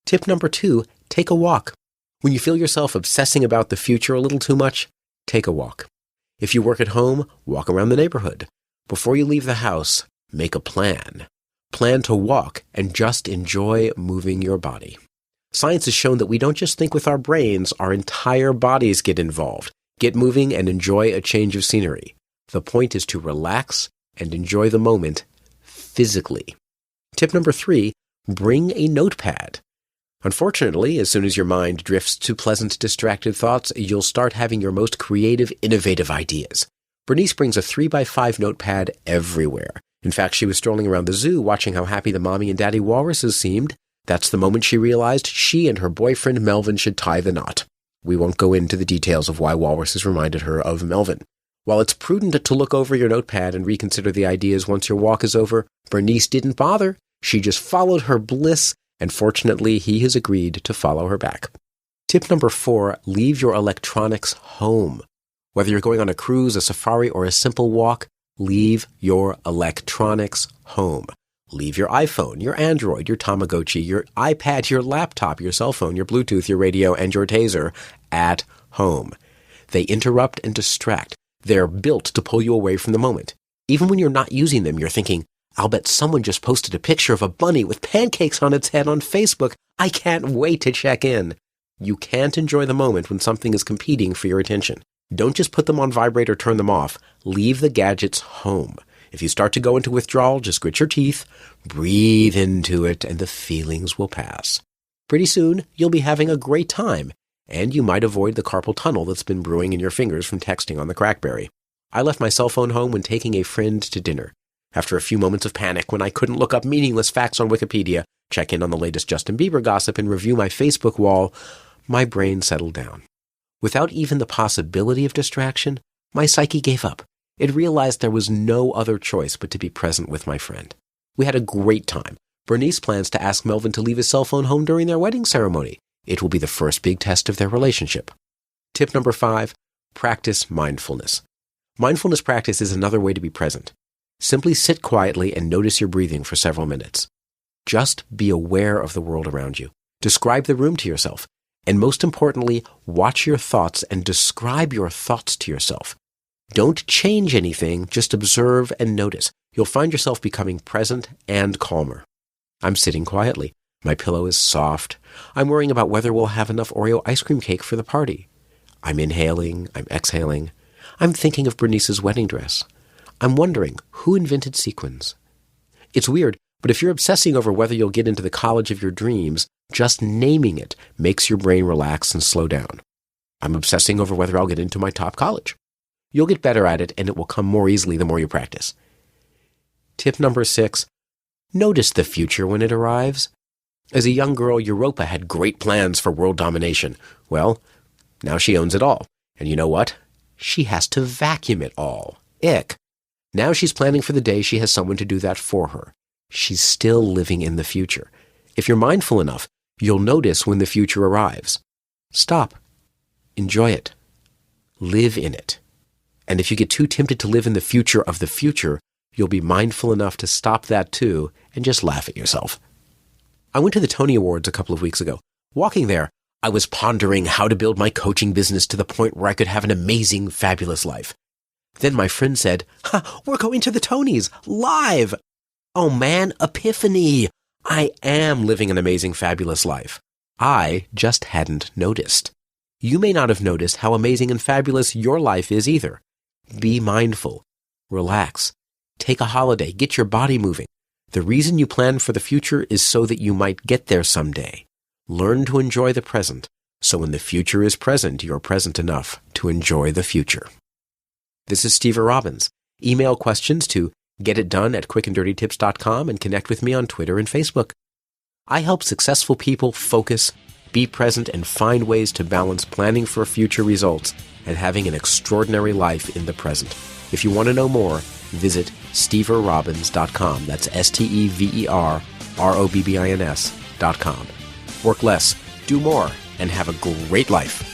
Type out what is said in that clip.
Tip number 2, take a walk. When you feel yourself obsessing about the future a little too much, take a walk. If you work at home, walk around the neighborhood. Before you leave the house, make a plan. Plan to walk and just enjoy moving your body. Science has shown that we don't just think with our brains, our entire bodies get involved. Get moving and enjoy a change of scenery. The point is to relax and enjoy the moment physically. Tip number 3, bring a notepad. Unfortunately, as soon as your mind drifts to pleasant, distracted thoughts, you'll start having your most creative, innovative ideas. Bernice brings a 3x5 notepad everywhere. In fact, she was strolling around the zoo watching how happy the mommy and daddy walruses seemed. That's the moment she realized she and her boyfriend Melvin should tie the knot. We won't go into the details of why walruses reminded her of Melvin. While it's prudent to look over your notepad and reconsider the ideas once your walk is over, Bernice didn't bother. She just followed her bliss, and fortunately, he has agreed to follow her back. Tip number 4, leave your electronics home. Whether you're going on a cruise, a safari, or a simple walk, leave your electronics home. Leave your iPhone, your Android, your Tamagotchi, your iPad, your laptop, your cell phone, your Bluetooth, your radio, and your taser at home. They interrupt and distract. They're built to pull you away from the moment. Even when you're not using them, you're thinking, I'll bet someone just posted a picture of a bunny with pancakes on its head on Facebook. I can't wait to check in. You can't enjoy the moment when something is competing for your attention. Don't just put them on vibrate or turn them off. Leave the gadgets home. If you start to go into withdrawal, just grit your teeth, breathe into it, and the feelings will pass. Pretty soon, you'll be having a great time, and you might avoid the carpal tunnel that's been brewing in your fingers from texting on the Crackberry. I left my cell phone home when taking a friend to dinner. After a few moments of panic when I couldn't look up meaningless facts on Wikipedia, check in on the latest Justin Bieber gossip, and review my Facebook wall, my brain settled down. Without even the possibility of distraction, my psyche gave up. It realized there was no other choice but to be present with my friend. We had a great time. Bernice plans to ask Melvin to leave his cell phone home during their wedding ceremony. It will be the first big test of their relationship. Tip number 5, practice mindfulness. Mindfulness practice is another way to be present. Simply sit quietly and notice your breathing for several minutes. Just be aware of the world around you. Describe the room to yourself. And most importantly, watch your thoughts and describe your thoughts to yourself. Don't change anything, just observe and notice. You'll find yourself becoming present and calmer. I'm sitting quietly. My pillow is soft. I'm worrying about whether we'll have enough Oreo ice cream cake for the party. I'm inhaling, I'm exhaling. I'm thinking of Bernice's wedding dress. I'm wondering, who invented sequins? It's weird, but if you're obsessing over whether you'll get into the college of your dreams, just naming it makes your brain relax and slow down. I'm obsessing over whether I'll get into my top college. You'll get better at it, and it will come more easily the more you practice. Tip number 6, notice the future when it arrives. As a young girl, Europa had great plans for world domination. Well, now she owns it all. And you know what? She has to vacuum it all. Ick. Now she's planning for the day she has someone to do that for her. She's still living in the future. If you're mindful enough, you'll notice when the future arrives. Stop. Enjoy it. Live in it. And if you get too tempted to live in the future of the future, you'll be mindful enough to stop that too and just laugh at yourself. I went to the Tony Awards a couple of weeks ago. Walking there, I was pondering how to build my coaching business to the point where I could have an amazing, fabulous life. Then my friend said, we're going to the Tonys, live! Oh man, epiphany! I am living an amazing, fabulous life. I just hadn't noticed. You may not have noticed how amazing and fabulous your life is either. Be mindful. Relax. Take a holiday. Get your body moving. The reason you plan for the future is so that you might get there someday. Learn to enjoy the present, so when the future is present, you're present enough to enjoy the future. This is Steve Robbins. Email questions to getitdone@quickanddirtytips.com and connect with me on Twitter and Facebook. I help successful people focus, be present, and find ways to balance planning for future results and having an extraordinary life in the present. If you want to know more, visit steverrobbins.com. That's SteverRobbins.com. Work less, do more, and have a great life.